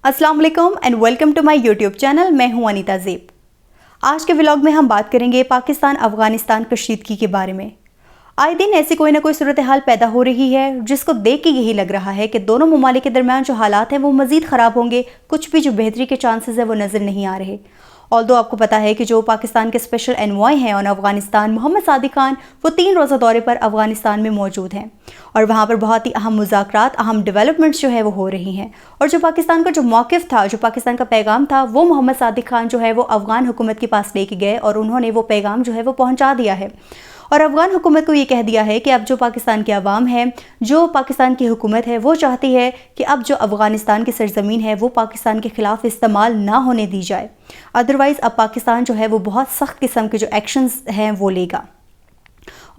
अस्सलाम वालेकुम and welcome to my YouTube channel. मैं हूं अनीता ज़ेब। आज के व्लॉग में हम बात करेंगे पाकिस्तान अफगानिस्तान कशीदगी के बारे में। आए दिन ऐसी कोई ना कोई सूरत हाल पैदा हो रही है जिसको देख के यही लग रहा है कि दोनों ममालिक के दरमियान जो हालात हैं वो मज़ीद ख़राब होंगे। कुछ भी जो बेहतरी के चांसेस है वो नज़र नहीं आ रहे। ऑल्दो आपको पता है कि जो पाकिस्तान के स्पेशल एनवॉय हैं ऑन अफगानिस्तान मोहम्मद सादिक खान, वो 3 रोज़ा दौरे पर अफगानिस्तान में मौजूद हैं और वहाँ पर बहुत ही अहम मुज़ाकरात, अहम डेवलपमेंट्स जो है वो हो रही हैं। और जो पाकिस्तान का जो मौक़िफ़ था, जो पाकिस्तान का पैगाम था, वो मोहम्मद सादिक खान जो है वो अफ़गान हुकूमत के पास लेके गए और उन्होंने वो पैगाम जो है वो पहुँचा दिया है और अफ़गान हुकूमत को ये कह दिया है कि अब जो पाकिस्तान के अवाम है, जो पाकिस्तान की हुकूमत है, वो चाहती है कि अब जो अफ़गानिस्तान की सरज़मीन है वो पाकिस्तान के ख़िलाफ़ इस्तेमाल ना होने दी जाए। अदरवाइज़ अब पाकिस्तान जो है वो बहुत सख्त किस्म के जो एक्शंस हैं वो लेगा।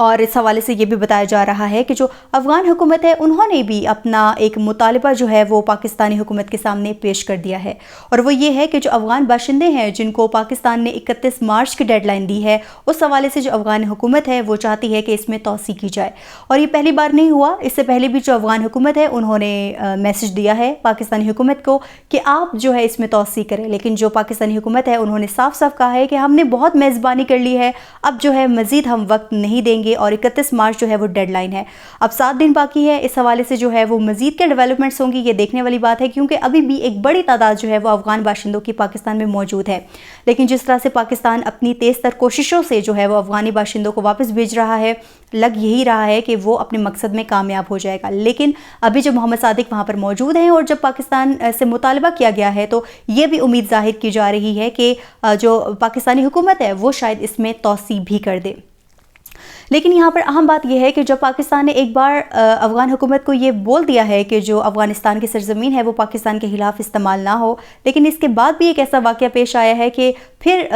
और इस हवाले से ये भी बताया जा रहा है कि जो अफ़गान हुकूमत है उन्होंने भी अपना एक मुतालिबा जो है वो पाकिस्तानी हुकूमत के सामने पेश कर दिया है और वो ये है कि जो अफ़गान बाशिंदे हैं जिनको पाकिस्तान ने 31 मार्च की डेडलाइन दी है, उस हवाले से जो अफ़गान हुकूमत है वो चाहती है कि इसमें तौसी की जाए। और ये पहली बार नहीं हुआ, इससे पहले भी जो अफ़गान हुकूमत है उन्होंने मैसेज दिया है पाकिस्तानी हुकूमत को कि आप जो है इसमें तौसी करें, लेकिन जो पाकिस्तानी हुकूमत है उन्होंने साफ साफ कहा है कि हमने बहुत मेज़बानी कर ली है, अब जो है मज़ीद हम वक्त नहीं देंगे और 31 मार्च जो है वो डेडलाइन है। अब 7 दिन बाकी है। इस हवाले से जो है वो मज़ीद के डेवलपमेंट्स होंगी, ये देखने वाली बात है, क्योंकि अभी भी एक बड़ी तादाद जो है वो अफ़गान बाशिंदों की पाकिस्तान में मौजूद है। लेकिन जिस तरह से पाकिस्तान अपनी तेज़ तर कोशिशों से जो है वो अफ़गानी बाशिंदों को वापस भेज रहा है, लग यही रहा है कि वो अपने मकसद में कामयाब हो जाएगा। लेकिन अभी जब मोहम्मद सादिक वहाँ पर मौजूद हैं और जब पाकिस्तान से मुतालबा किया गया है तो ये भी उम्मीद ज़ाहिर की जा रही है कि जो पाकिस्तानी हुकूमत है वो शायद इसमें तौसी भी कर दे। लेकिन यहाँ पर अहम बात यह है कि जब पाकिस्तान ने एक बार अफ़गान हुकूमत को ये बोल दिया है कि जो अफ़गानिस्तान की सरज़मीन है वो पाकिस्तान के ख़िलाफ़ इस्तेमाल ना हो, लेकिन इसके बाद भी एक ऐसा वाक़या पेश आया है कि फिर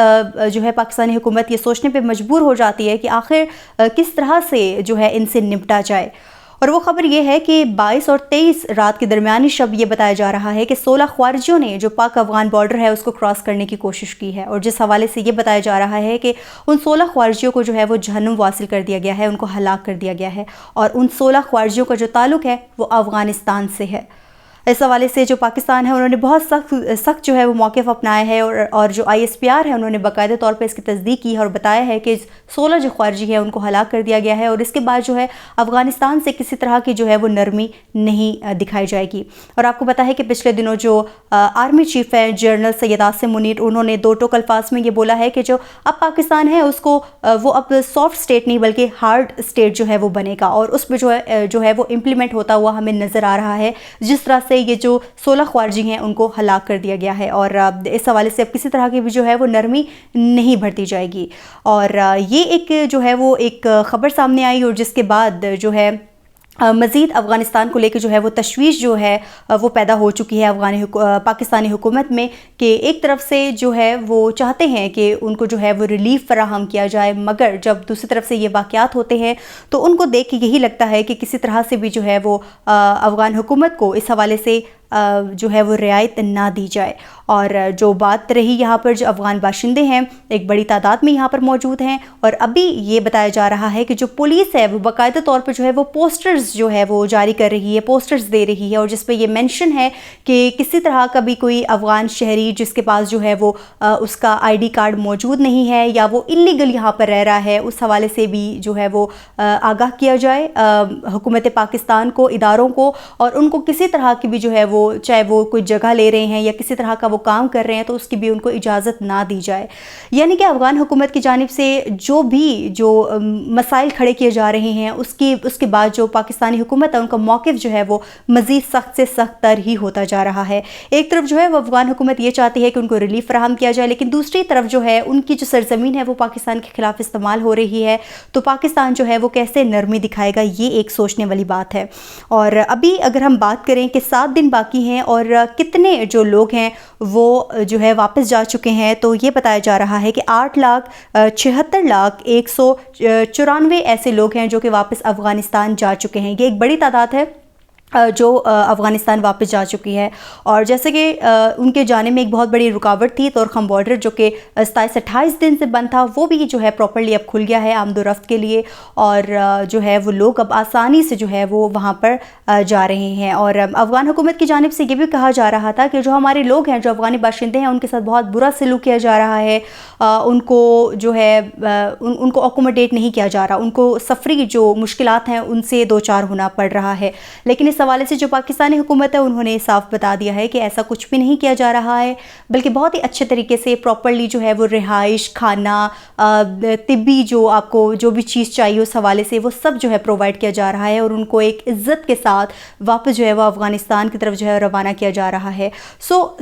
जो है पाकिस्तानी हुकूमत ये सोचने पे मजबूर हो जाती है कि आखिर किस तरह से जो है इनसे निपटा जाए। और वो ख़बर ये है कि 22 और 23 रात के दरमियानी शब ये बताया जा रहा है कि 16 ख्वारिजियों ने जो पाक अफ़गान बॉर्डर है उसको क्रॉस करने की कोशिश की है और जिस हवाले से ये बताया जा रहा है कि उन 16 ख्वारिजियों को जो है वो जहन्नुम वासिल कर दिया गया है, उनको हलाक कर दिया गया है और उन 16 ख्वारिजियों का जो ताल्लुक़ है वो अफ़गानिस्तान से है। इस हवाले से जो पाकिस्तान है उन्होंने बहुत सख्त जो है वो मौक़िफ़ अपनाया है और जो ISPR है उन्होंने बाकायदा तौर पे इसकी तस्दीक की है और बताया है कि 16 जो ख्वारिजी है उनको हलाक कर दिया गया है और इसके बाद जो है अफ़गानिस्तान से किसी तरह की जो है वो नरमी नहीं दिखाई जाएगी। और आपको पता है कि पिछले दिनों जो आर्मी चीफ़ है जनरल सैयद आसिम मुनीर, उन्होंने 2 टोक अल्फाज में ये बोला है कि जो अब पाकिस्तान है उसको वो अब सॉफ्ट स्टेट नहीं बल्कि हार्ड स्टेट जो है वो बनेगा और उस पर जो है वो इम्प्लीमेंट होता हुआ हमें नज़र आ रहा है, जिस तरह से ये जो 16 ख्वारिजी हैं उनको हलाक कर दिया गया है और इस हवाले से अब किसी तरह की भी जो है वो नरमी नहीं बरती जाएगी। और ये एक जो है वो एक ख़बर सामने आई और जिसके बाद जो है मज़ीद अफ़गानिस्तान को लेकर जो है वो तशवीश जो है वो पैदा हो चुकी है पाकिस्तानी हुकूमत में कि एक तरफ से जो है वो चाहते हैं कि उनको जो है वो रिलीफ़ फराहम किया जाए, मगर जब दूसरी तरफ से ये वाक़यात होते हैं तो उनको देख के यही लगता है कि किसी तरह से भी जो है वो अफ़गान हुकूमत को इस हवाले से जो है वो रियायत ना दी जाए। और जो बात रही यहाँ पर जो अफ़गान बाशिंदे हैं एक बड़ी तादाद में यहाँ पर मौजूद हैं और अभी ये बताया जा रहा है कि जो पुलिस है वो बाकायदा तौर पर जो है वो पोस्टर्स जो है वो जारी कर रही है, पोस्टर्स दे रही है और जिस पर ये मेंशन है कि किसी तरह का भी कोई अफ़गान शहरी जिसके पास जो है वो उसका ID कार्ड मौजूद नहीं है या वो इल्लीगल यहाँ पर रह रहा है, उस हवाले से भी जो है वो आगाह किया जाए हुकूमत पाकिस्तान को, इदारों को, और उनको किसी तरह की भी जो है वो चाहे वो कोई जगह ले रहे हैं या किसी तरह का वो काम कर रहे हैं तो उसकी भी उनको इजाज़त ना दी जाए। यानी कि अफ़गान हुकूमत की जानिब से जो मसाइल खड़े किए जा रहे हैं उसके बाद जो पाकिस्तानी हुकूमत है उनका मौक़िफ़ जो है वो मज़ीद सख्त से सख्त तर ही होता जा रहा है। एक तरफ जो है वो अफ़गान हुकूमत ये चाहती है कि उनको रिलीफ़ फराहम किया जाए, लेकिन दूसरी तरफ जो है उनकी जो सरज़मीन है वो पाकिस्तान के ख़िलाफ़ इस्तेमाल हो रही है, तो पाकिस्तान जो है वो कैसे नरमी दिखाएगा, ये एक सोचने वाली बात है। और अभी अगर हम बात करें कि 7 दिन बाकी हैं और कितने जो लोग हैं वो जो है वापस जा चुके हैं, तो ये बताया जा रहा है कि 8,76,194 ऐसे लोग हैं जो कि वापस अफ़गानिस्तान जा चुके हैं। ये एक बड़ी तादाद है جو افغانستان واپس جا چکی ہے. اور جیسے کہ ان کے جانے میں ایک بہت بڑی رکاوٹ تھی طورخم بارڈر جو کہ 27-28 دن سے بند تھا، وہ بھی جو ہے پراپرلی اب کھل گیا ہے آمد و رفت کے لیے، اور جو ہے وہ لوگ اب آسانی سے جو ہے وہ وہاں پر جا رہے ہیں. اور افغان حکومت کی جانب سے یہ بھی کہا جا رہا تھا کہ جو ہمارے لوگ ہیں، جو افغانی باشندے ہیں، ان کے ساتھ بہت برا سلوک کیا جا رہا ہے، ان کو جو ہے ان کو اکوموڈیٹ نہیں کیا جا رہا، ان کو سفری جو مشکلات ہیں ان سے دو چار ہونا پڑ رہا ہے. لیکن اس حوالے سے جو پاکستانی حکومت ہے انہوں نے صاف بتا دیا ہے کہ ایسا کچھ بھی نہیں کیا جا رہا ہے، بلکہ بہت ہی اچھے طریقے سے پراپرلی جو ہے وہ رہائش، کھانا، طبی جو آپ کو جو بھی چیز چاہیے اس حوالے سے وہ سب جو ہے پرووائڈ کیا جا رہا ہے، اور ان کو ایک عزت کے ساتھ واپس جو ہے وہ افغانستان کی طرف جو ہے روانہ کیا جا رہا ہے.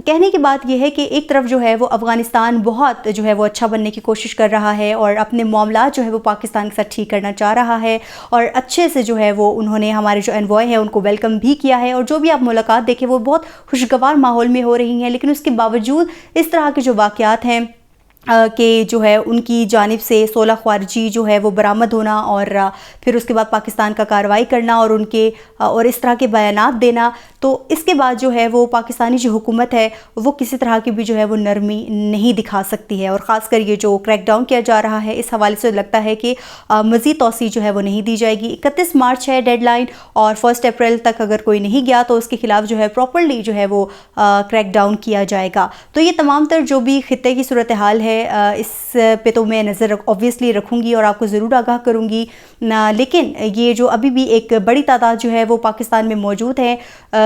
کہنے کی بات یہ ہے کہ ایک طرف جو ہے وہ افغانستان بہت جو ہے وہ اچھا بننے کی کوشش کر رہا ہے اور اپنے معاملات جو ہے وہ پاکستان کے ساتھ ٹھیک کرنا چاہ رہا ہے، اور اچھے سے جو ہے وہ انہوں نے ہمارے جو انوائے ہیں ان کو ویلکم بھی کیا ہے، اور جو بھی آپ ملاقات دیکھیں وہ بہت خوشگوار ماحول میں ہو رہی ہیں. لیکن اس کے باوجود اس طرح کے جو واقعات ہیں کہ جو ہے ان کی جانب سے 16 خارجی جو ہے وہ برآمد ہونا، اور پھر اس کے بعد پاکستان کا کارروائی کرنا اور ان کے اور اس طرح کے بیانات دینا، تو اس کے بعد جو ہے وہ پاکستانی جو حکومت ہے وہ کسی طرح کی بھی جو ہے وہ نرمی نہیں دکھا سکتی ہے. اور خاص کر یہ جو کریک ڈاؤن کیا جا رہا ہے اس حوالے سے لگتا ہے کہ مزید توسیع جو ہے وہ نہیں دی جائے گی. 31 مارچ ہے ڈیڈ لائن، اور 1 اپریل تک اگر کوئی نہیں گیا تو اس کے خلاف جو ہے پراپرلی جو ہے وہ کریک ڈاؤن کیا جائے گا. تو یہ تمام تر جو بھی خطے کی صورتحال ہے اس پہ تو میں نظر اوبویسلی رکھوں گی اور آپ کو ضرور آگاہ کروں گی. لیکن یہ جو ابھی بھی ایک بڑی تعداد جو ہے وہ پاکستان میں موجود ہے،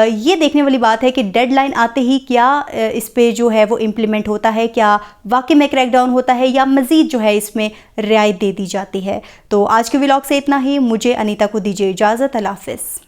یہ دیکھنے والی بات ہے کہ ڈیڈ لائن آتے ہی کیا اس پہ جو ہے وہ امپلیمنٹ ہوتا ہے، کیا واقعی میں کریک ڈاؤن ہوتا ہے یا مزید جو ہے اس میں رعایت دے دی جاتی ہے. تو آج کے ولاگ سے اتنا ہی. مجھے انیتا کو دیجیے اجازت. اللہ حافظ.